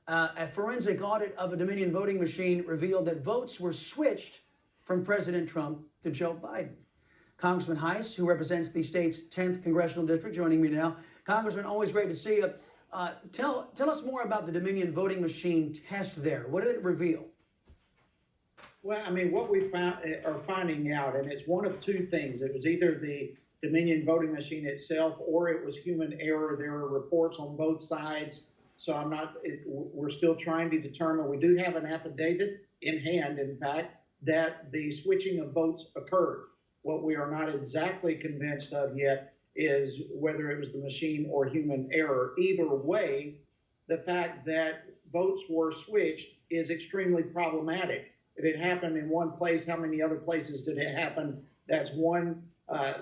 A forensic audit of a Dominion voting machine revealed that votes were switched from President Trump to Joe Biden. Congressman Hice, who represents the state's 10th congressional district, joining me now. Congressman, always great to see you. Tell us more about the Dominion voting machine test there. What did it reveal? Well, I mean, what we are finding out, and it's one of two things. It was either the Dominion voting machine itself or it was human error. There are reports on both sides. So we're still trying to determine. We do have an affidavit in hand, in fact, that the switching of votes occurred. What we are not exactly convinced of yet is whether it was the machine or human error. Either way, the fact that votes were switched is extremely problematic. If it happened in one place, how many other places did it happen? That's one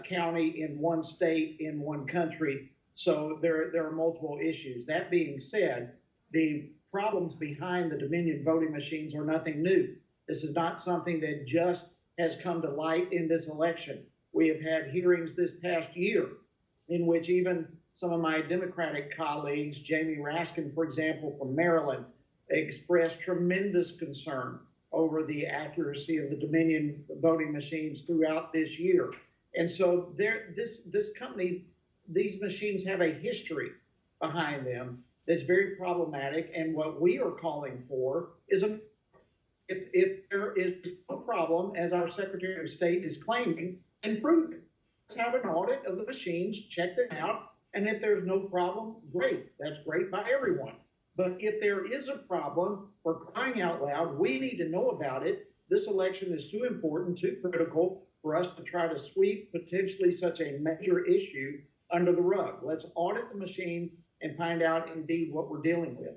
county in one state in one country. So there are multiple issues. That being said, the problems behind the Dominion voting machines are nothing new. This is not something that just has come to light in this election. We have had hearings this past year in which even some of my Democratic colleagues, Jamie Raskin, for example, from Maryland, expressed tremendous concern over the accuracy of the Dominion voting machines throughout this year. And so this company, these machines have a history behind them that's very problematic. And what we are calling for is if there is a problem, as our Secretary of State is claiming, improve it. Let's have an audit of the machines, check them out. And if there's no problem, great. That's great by everyone. But if there is a problem, for crying out loud, we need to know about it. This election is too important, too critical for us to try to sweep potentially such a major issue under the rug. Let's audit the machine and find out indeed what we're dealing with.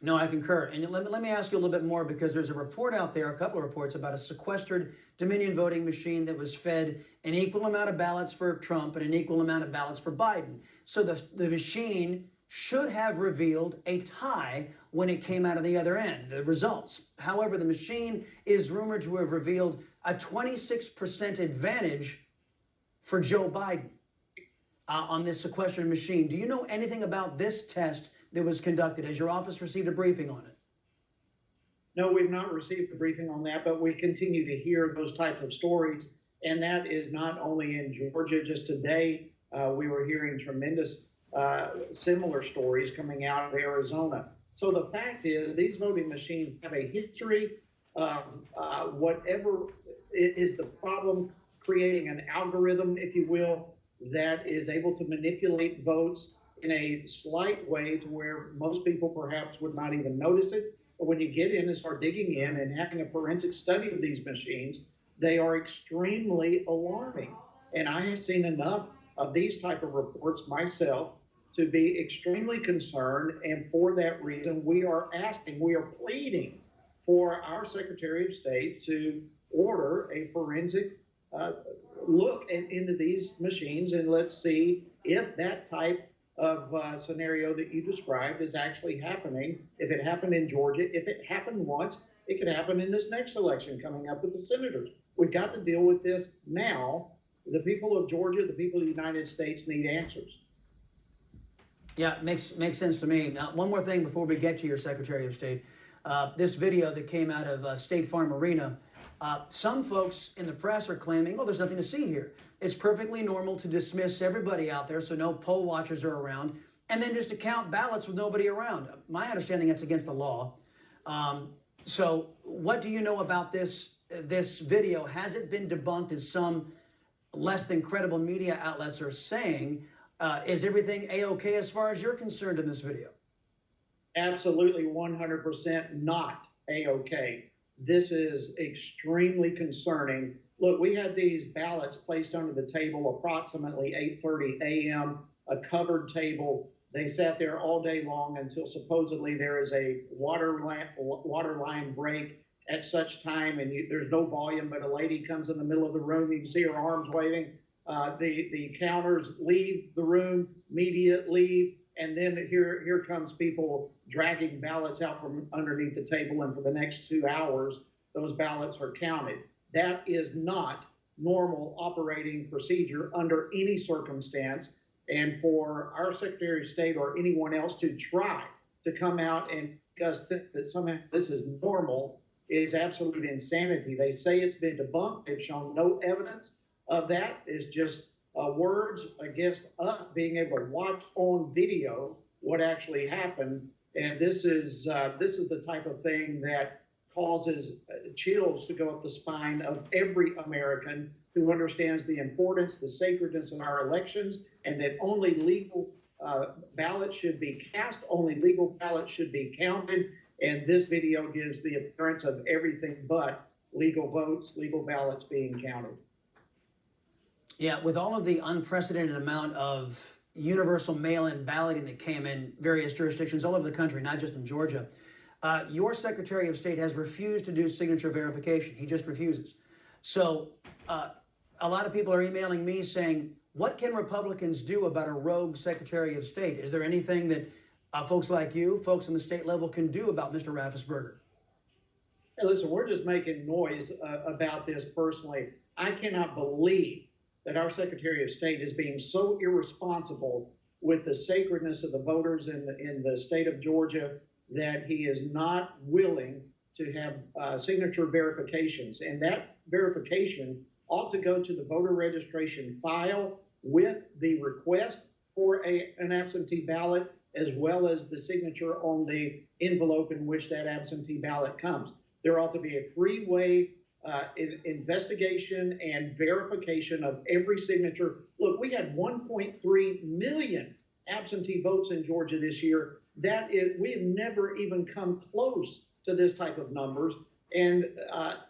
No, I concur. And let me ask you a little bit more, because there's a report out there, a couple of reports about a sequestered Dominion voting machine that was fed an equal amount of ballots for Trump and an equal amount of ballots for Biden. So the machine should have revealed a tie when it came out of the other end, the results. However, the machine is rumored to have revealed a 26% advantage for Joe Biden on this sequestered machine. Do you know anything about this test that was conducted? Has your office received a briefing on it? No, we've not received a briefing on that, but we continue to hear those types of stories. And that is not only in Georgia. Just today, we were hearing tremendous similar stories coming out of Arizona. So the fact is, these voting machines have a history of whatever is the problem, creating an algorithm, if you will, that is able to manipulate votes in a slight way to where most people perhaps would not even notice it. But when you get in and start digging in and having a forensic study of these machines, they are extremely alarming. And I have seen enough of these type of reports myself to be extremely concerned. And for that reason, we are pleading for our Secretary of State to order a forensic look into these machines, and let's see if that type of scenario that you described is actually happening. If it happened in Georgia, if it happened once, it could happen in this next election coming up with the senators. We've got to deal with this now. The people of Georgia, the people of the United States need answers. Yeah, makes sense to me. Now, one more thing before we get to your Secretary of State. This video that came out of State Farm Arena, some folks in the press are claiming, oh, there's nothing to see here. It's perfectly normal to dismiss everybody out there so no poll watchers are around, and then just to count ballots with nobody around. My understanding, that's against the law. So what do you know about this video? Has it been debunked, as some less than credible media outlets are saying? Is everything A-OK as far as you're concerned in this video? Absolutely 100% not A-OK. This is extremely concerning. Look, we had these ballots placed under the table approximately 8:30 a.m., a covered table. They sat there all day long until supposedly there is a water line break at such time, and there's no volume, but a lady comes in the middle of the room. You can see her arms waving. The counters leave the room, media leave, and then here comes people dragging ballots out from underneath the table, and for the next 2 hours, those ballots are counted. That is not normal operating procedure under any circumstance. And for our Secretary of State or anyone else to try to come out and discuss that somehow this is normal is absolute insanity. They say it's been debunked. They've shown no evidence of that. It's just words against us being able to watch on video what actually happened. And this is the type of thing that causes chills to go up the spine of every American who understands the importance, the sacredness of our elections, and that only legal ballots should be cast, only legal ballots should be counted. And this video gives the appearance of everything but legal votes, legal ballots being counted. Yeah, with all of the unprecedented amount of universal mail-in balloting that came in various jurisdictions all over the country, not just in Georgia, your Secretary of State has refused to do signature verification. He just refuses. So a lot of people are emailing me saying, what can Republicans do about a rogue Secretary of State? Is there anything that folks like you, folks on the state level, can do about Mr. Raffensperger? Hey, listen, we're just making noise about this personally. I cannot believe that our Secretary of State is being so irresponsible with the sacredness of the voters in the state of Georgia that he is not willing to have signature verifications. And that verification ought to go to the voter registration file with the request for an absentee ballot, as well as the signature on the envelope in which that absentee ballot comes. There ought to be a three-way investigation and verification of every signature. Look, we had 1.3 million absentee votes in Georgia this year. We have never even come close to this type of numbers. And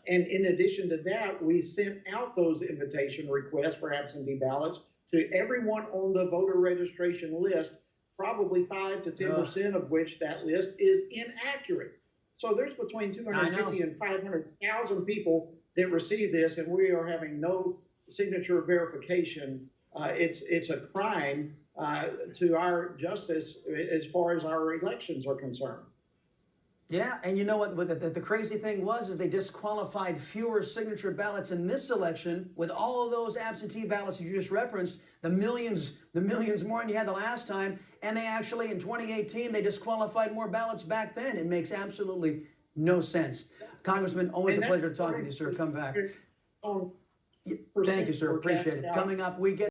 in addition to that, we sent out those invitation requests for absentee ballots to everyone on the voter registration list, probably 5 to 10% of which that list is inaccurate. So there's between 250 and 500,000 people that receive this, and we are having no signature verification. It's a crime to our justice as far as our elections are concerned. Yeah, and you know what? The crazy thing is they disqualified fewer signature ballots in this election with all of those absentee ballots you just referenced, the millions more than you had the last time. And they actually, in 2018, they disqualified more ballots back then. It makes absolutely no sense. Congressman, always a pleasure to talk with you, sir. Come back. Thank you, sir. Appreciate it. Coming up, we get